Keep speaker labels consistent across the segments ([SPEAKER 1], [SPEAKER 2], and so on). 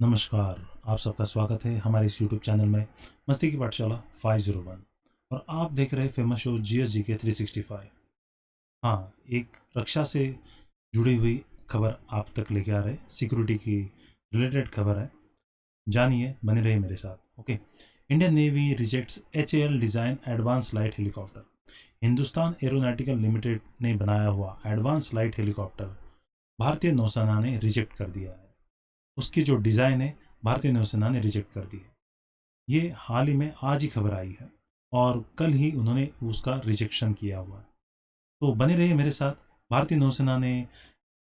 [SPEAKER 1] नमस्कार। आप सबका स्वागत है हमारे इस यूट्यूब चैनल में मस्ती की पाठशाला 501 और आप देख रहे हैं फेमस शो GSG के 365। हाँ, एक रक्षा से जुड़ी हुई खबर आप तक लेके आ रहे हैं। सिक्योरिटी की रिलेटेड खबर है, जानिए, बने रहिए मेरे साथ। Okay. Indian navy rejects HAL design advance light helicopter. Hindustan aeronautical limited ने बनाया हुआ एडवांस लाइट हेलीकॉप्टर भारतीय नौसेना ने रिजेक्ट कर दिया है। उसकी जो डिज़ाइन है भारतीय नौसेना ने रिजेक्ट कर दी है। ये हाल ही में आज ही खबर आई है और कल ही उन्होंने उसका रिजेक्शन किया हुआ है। तो बने रहिए मेरे साथ। भारतीय नौसेना ने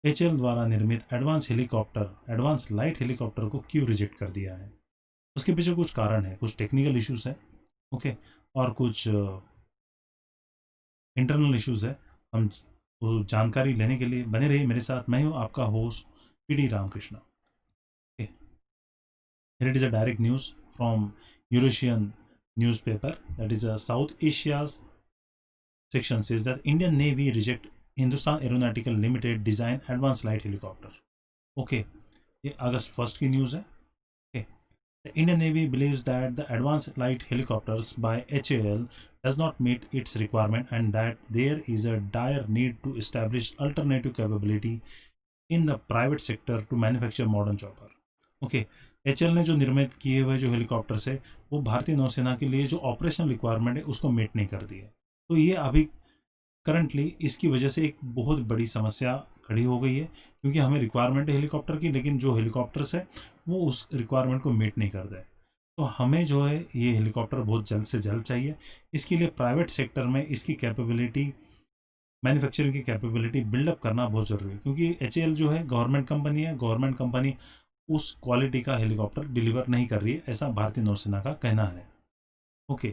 [SPEAKER 1] HAL द्वारा निर्मित एडवांस लाइट हेलीकॉप्टर को क्यों रिजेक्ट कर दिया है, उसके पीछे कुछ कारण है, कुछ टेक्निकल इश्यूज है, ओके, और कुछ इंटरनल इश्यूज है। हम वो जानकारी लेने के लिए बने रहिए मेरे साथ। मैं हूँ आपका host PD Ramakrishna. Here it is a direct news from Eurasian newspaper, that is a South Asia's section, says that Indian Navy reject Hindustan Aeronautical Limited design advanced light helicopter. Okay, ये अगस्त 1 की न्यूज़ है। Okay. The Indian Navy believes that the advanced light helicopters by HAL does not meet its requirement and that there is a dire need to establish alternative capability in the private sector to manufacture modern chopper. Okay. HAL ने जो निर्मित किए हुए जो helicopters है वो भारतीय नौसेना के लिए जो ऑपरेशनल रिक्वायरमेंट है उसको मीट नहीं कर दी है। तो ये अभी करंटली इसकी वजह से एक बहुत बड़ी समस्या खड़ी हो गई है, क्योंकि हमें रिक्वायरमेंट है हेलीकॉप्टर की, लेकिन जो हेलीकॉप्टर्स है वो उस रिक्वायरमेंट को मीट नहीं कर रहे। तो हमें जो है ये हेलीकॉप्टर बहुत जल्द से जल्द चाहिए। इसके लिए प्राइवेट सेक्टर में इसकी कैपेबिलिटी, मैन्युफैक्चरिंग की कैपेबिलिटी बिल्डअप करना बहुत ज़रूरी है, क्योंकि HAL जो है गवर्नमेंट कंपनी है। गवर्नमेंट कंपनी उस क्वालिटी का हेलीकॉप्टर डिलीवर नहीं कर रही है, ऐसा भारतीय नौसेना का कहना है। Okay.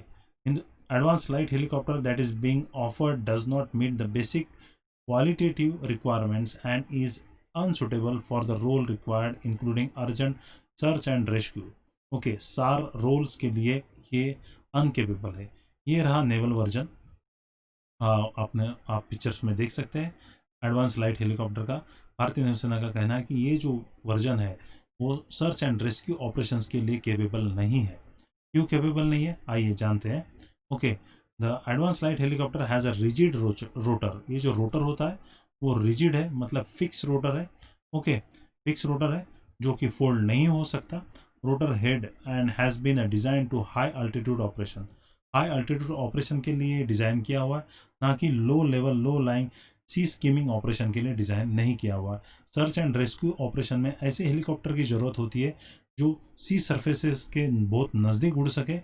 [SPEAKER 1] In advance light helicopter that is being offered does not meet the basic qualitative requirements and is unsuitable for the role required including urgent search and rescue. Okay, SAR roles के लिए ये अनकेपेबल है। ये रहा naval version. आप pictures में देख सकते हैं एडवांस लाइट हेलीकॉप्टर का। भारतीय नौसेना का कहना है कि ये जो वर्जन है वो सर्च एंड रेस्क्यू ऑपरेशंस के लिए केपेबल नहीं है। क्यों केपेबल नहीं है, आइए जानते हैं। Okay, the advance light helicopter has a rigid rotor. ये जो रोटर होता है वो रिजिड है, मतलब फिक्स रोटर है। ओके, फिक्स रोटर है जो कि फोल्ड नहीं हो सकता। Rotor head and has been a design to high altitude operation. High altitude operation के लिए डिज़ाइन किया हुआ है, ना कि low level low lying sea skimming operation के लिए डिज़ाइन नहीं किया हुआ है। सर्च एंड रेस्क्यू ऑपरेशन में ऐसे हेलीकॉप्टर की ज़रूरत होती है जो सी सरफेसेस के बहुत नज़दीक उड़ सके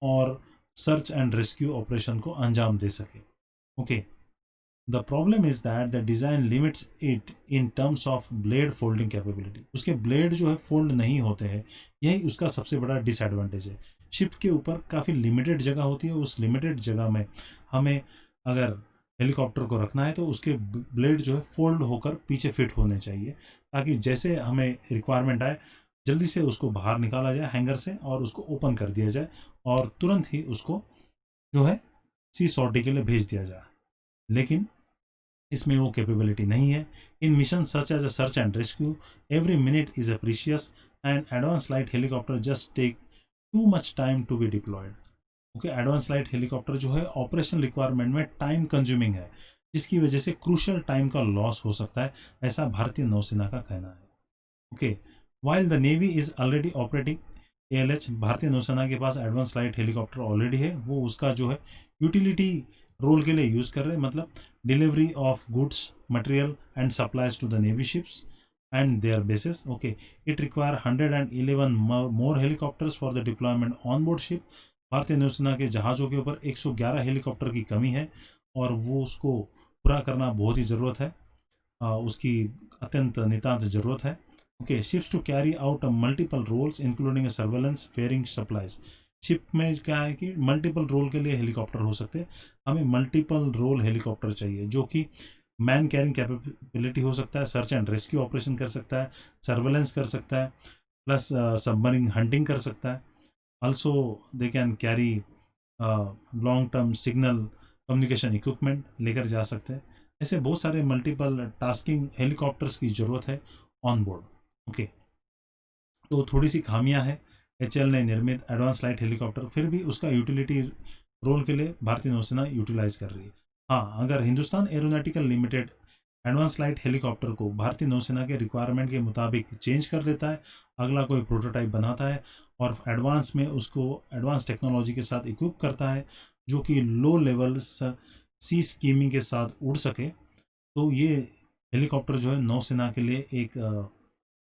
[SPEAKER 1] और सर्च एंड रेस्क्यू ऑपरेशन को अंजाम दे सके। Okay, the problem is that the design limits it in terms of blade folding capability. उसके ब्लेड जो है फोल्ड नहीं होते हैं, यही उसका सबसे बड़ा डिसएडवांटेज है। शिप के ऊपर काफ़ी लिमिटेड जगह होती है, उस लिमिटेड जगह में हमें अगर हेलीकॉप्टर को रखना है तो उसके ब्लेड जो है फोल्ड होकर पीछे फिट होने चाहिए, ताकि जैसे हमें रिक्वायरमेंट आए जल्दी से उसको बाहर निकाला जाए हैंगर से और उसको ओपन कर दिया जाए और तुरंत ही उसको जो है सी सॉर्टी के लिए भेज दिया जाए। लेकिन इसमें वो कैपेबिलिटी नहीं है। In mission such as a search and rescue every minute is a precious and advance light helicopter just take too much time to be deployed. Okay, advance light helicopter जो है ऑपरेशन रिक्वायरमेंट में time consuming है, जिसकी वजह से crucial time का loss हो सकता है, ऐसा भारतीय नौसेना का कहना है। Okay, while the navy is already operating ALH, भारतीय नौसेना के पास एडवांस लाइट हेलीकॉप्टर ऑलरेडी है, वो उसका जो है यूटिलिटी रोल के लिए यूज़ कर रहे हैं, मतलब delivery of goods material and supplies to the navy ships and their bases. Okay, it require 111 more helicopters for the deployment on board ship. भारतीय नौसेना के जहाज़ों के ऊपर 111 हेलीकॉप्टर की कमी है और वो उसको पूरा करना बहुत ही ज़रूरत है, उसकी अत्यंत नितांत ज़रूरत है। Okay, ships to carry out multiple roles including ferrying supplies. Ship में क्या है कि मल्टीपल रोल के लिए हेलीकॉप्टर हो सकते हैं, हमें मल्टीपल रोल हेलीकॉप्टर चाहिए जो कि मैन कैरिंग कैपेबिलिटी हो सकता है, सर्च एंड रेस्क्यू ऑपरेशन कर सकता है, सर्वेलेंस कर सकता है, प्लस सबमरीन हंटिंग कर सकता है। Also they can carry long term signal communication equipment लेकर जा सकते हैं। ऐसे बहुत सारे मल्टीपल टास्किंग हेलीकॉप्टर्स की ज़रूरत है ऑन बोर्ड। ओके, तो थोड़ी सी खामियां है HAL ने निर्मित एडवांस लाइट हेलीकॉप्टर, फिर भी उसका यूटिलिटी रोल के लिए भारतीय नौसेना यूटिलाइज कर रही है। हाँ, अगर Hindustan aeronautical limited advance light helicopter को भारतीय नौसेना के रिक्वायरमेंट के मुताबिक चेंज कर देता है, अगला कोई प्रोटोटाइप बनाता है और एडवांस में उसको एडवांस टेक्नोलॉजी के साथ इक्विप करता है जो कि लो लेवल सी स्कीमिंग के साथ उड़ सके, तो ये हेलीकॉप्टर जो है नौसेना के लिए एक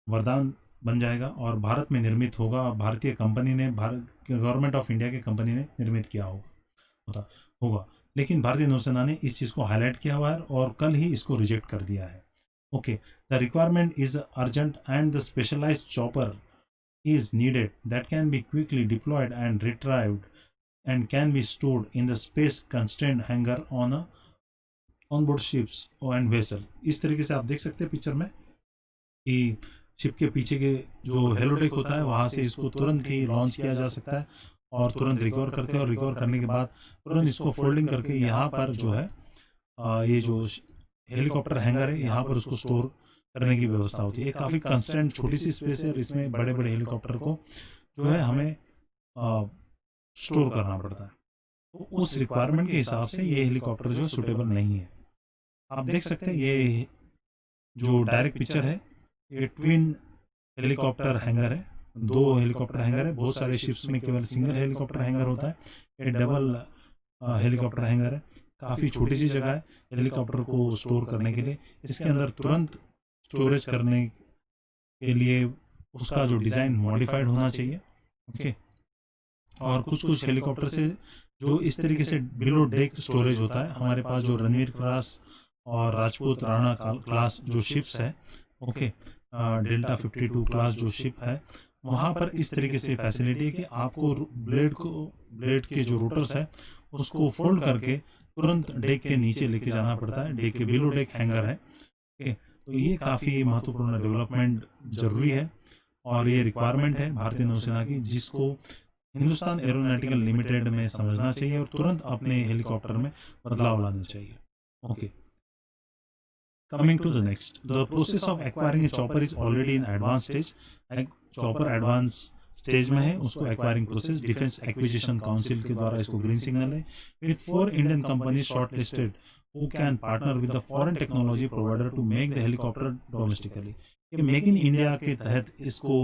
[SPEAKER 1] वरदान बन जाएगा और भारत में निर्मित होगा। भारतीय कंपनी ने, गवर्नमेंट ऑफ इंडिया की कंपनी ने निर्मित किया होगा। लेकिन भारतीय नौसेना ने इस चीज़ को हाईलाइट किया हुआ है और कल ही इसको रिजेक्ट कर दिया है। Okay, the requirement is urgent and the specialised chopper is needed that can be quickly deployed and retrieved and can be stored in the space constrained hangar on board ships and vessel। इस तरीके से आप देख सकते हैं picture में कि ship के पीछे के जो हेलोडेक होता है वहाँ से इसको तुरंत ही लॉन्च किया जा सकता है और तुरंत रिकवर करते हैं और रिकवर करने के बाद तुरंत इसको फोल्डिंग करके यहाँ पर जो है ये जो हेलीकॉप्टर हैंगर है यहाँ पर उसको स्टोर करने की व्यवस्था होती है। काफ़ी कंस्टेंट छोटी सी स्पेस है और इसमें बड़े बड़े हेलीकॉप्टर को जो है हमें स्टोर करना पड़ता है, तो उस रिक्वायरमेंट के हिसाब से ये हेलीकॉप्टर जो सुटेबल नहीं है। आप देख सकते हैं ये जो डायरेक्ट पिक्चर है ये ट्विन हेलीकॉप्टर हैंगर है, 2 हेलीकॉप्टर हैंगर है। बहुत सारे शिप्स में केवल सिंगल हेलीकॉप्टर हैंगर होता है, ये डबल हेलीकॉप्टर हैंगर है। काफ़ी छोटी सी जगह है हेलीकॉप्टर को स्टोर करने के लिए। इसके अंदर तुरंत स्टोरेज करने के लिए उसका जो डिज़ाइन मॉडिफाइड होना चाहिए। ओके, और कुछ हेलीकॉप्टर से जो इस तरीके से बिलो डेक स्टोरेज होता है, हमारे पास जो रणवीर क्लास और राजपूत राणा क्लास जो शिप्स है, ओके, डेल्टा 52 क्लास जो शिप है, वहाँ पर इस तरीके से फैसिलिटी है कि आपको ब्लेड के जो रोटर्स है उसको फोल्ड करके तुरंत डेक के नीचे लेके जाना पड़ता है। डेक के बिलो डेक हैंगर है। ओके, तो ये काफ़ी महत्वपूर्ण डेवलपमेंट जरूरी है और ये रिक्वायरमेंट है भारतीय नौसेना की, जिसको हिंदुस्तान एरोनॉटिकल लिमिटेड में समझना चाहिए और तुरंत अपने हेलीकॉप्टर में बदलाव लाना चाहिए। Okay, coming to the next, the process of acquiring a chopper is already in advance stage. Chopper advance stage में है, उसको acquiring process defence acquisition council के द्वारा इसको ग्रीन सिग्नल है। With 4 Indian companies shortlisted who can partner with the foreign technology provider to make the helicopter domestically। ये make in India के तहत इसको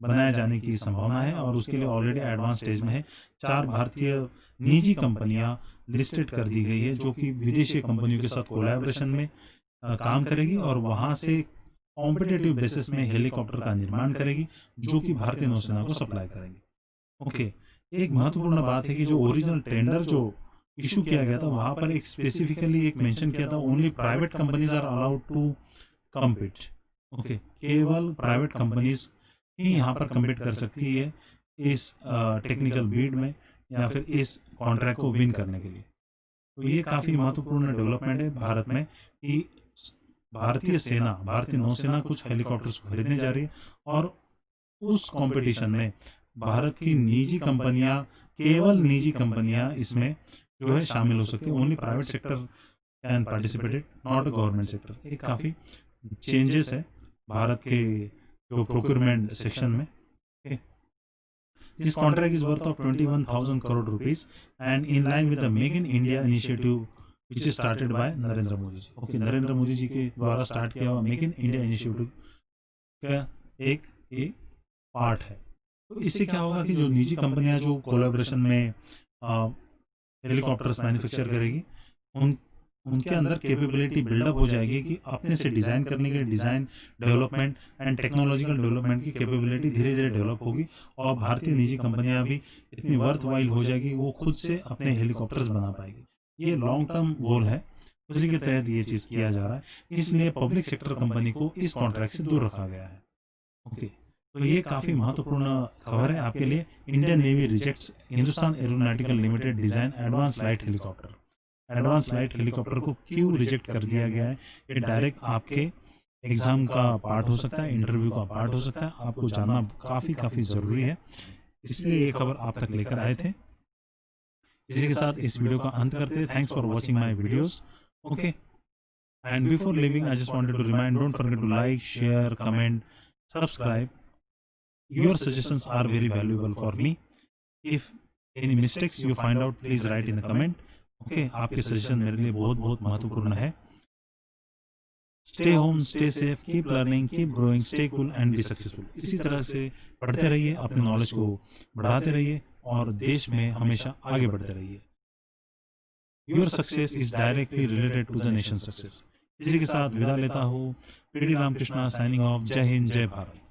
[SPEAKER 1] बनाया जाने की संभावना है और उसके लिए ऑलरेडी एडवांस स्टेज में है। 4 भारतीय निजी कंपनियां लिस्टेड कर दी गई है जो कि विदेशी कंपनियों के साथ कोलैबोरेशन में काम करेगी और वहां से कॉम्पिटिटिव बेसिस में हेलीकॉप्टर का निर्माण करेगी जो कि भारतीय नौसेना को सप्लाई करेंगे। ओके, एक महत्वपूर्ण बात है कि जो ओरिजिनल टेंडर जो इशू किया गया था वहां पर एक स्पेसिफिकली एक मेंशन किया था, only private companies are allowed to compete. Okay, केवल प्राइवेट कंपनीज ही यहाँ पर कम्पीट कर सकती है इस टेक्निकल बीड में या फिर इस कॉन्ट्रैक्ट को विन करने के लिए। तो ये काफ़ी महत्वपूर्ण डेवलपमेंट है भारत में कि भारतीय नौसेना कुछ हेलीकॉप्टर्स को खरीदने जा रही है और उस कंपटीशन में भारत की केवल निजी कंपनियां इसमें जो है शामिल हो सकती है। Only private sector can participated, not government sector. एक काफ़ी चेंजेस है भारत के जो प्रोक्योरमेंट सेक्शन में। This contract is worth of 21,000 crore rupees and in line with the make in India initiative which is started by Narendra Modi ji. Okay, Narendra Modi ji के द्वारा start किया हुआ मेक इन इंडिया इनिशिएटिव का एक पार्ट है। तो इससे क्या होगा कि जो निजी कंपनियां जो कोलैबोरेशन में हेलीकॉप्टर्स मैन्युफैक्चर करेगी उनके अंदर कैपेबिलिटी बिल्डअप हो जाएगी कि अपने से डिज़ाइन करने के design development and technological development की कैपेबिलिटी धीरे धीरे डेवलप होगी और भारतीय निजी कंपनियां भी इतनी वर्थ वाइल हो जाएगी वो खुद से अपने हेलीकॉप्टर्स बना पाएगी। ये लॉन्ग टर्म गोल है, उसी के तहत ये चीज़ किया जा रहा है, इसलिए पब्लिक सेक्टर कंपनी को इस कॉन्ट्रैक्ट से दूर रखा गया है। ओके, तो ये काफ़ी महत्वपूर्ण खबर है आपके लिए। Indian navy rejects Hindustan aeronautical limited design advance light helicopter. Advance light helicopter को क्यों रिजेक्ट कर दिया गया है? ये डायरेक्ट आपके एग्जाम का पार्ट हो सकता है, इंटरव्यू का पार्ट हो सकता है, आपको जानना काफ़ी ज़रूरी है, इसलिए ये खबर आप तक लेकर आए थे। इसी के साथ इस वीडियो का अंत करते हैं। Thanks for watching my videos. Okay, and before leaving I just wanted to remind, don't forget to like, share, comment, subscribe your suggestions are very valuable for me. If any mistakes you find out, please write in the comment. Okay, आपके suggestion मेरे लिए बहुत बहुत महत्वपूर्ण है. Stay home, stay safe, keep learning, keep growing, stay cool and be successful. इसी तरह से पढ़ते रहिए, अपने नॉलेज को बढ़ाते रहिए और देश में हमेशा आगे बढ़ते रहिए. Your success is directly related to the nation success. इसी के साथ विदा लेता हूँ. PD Ramakrishna signing off. Jai Hind, जय भारत.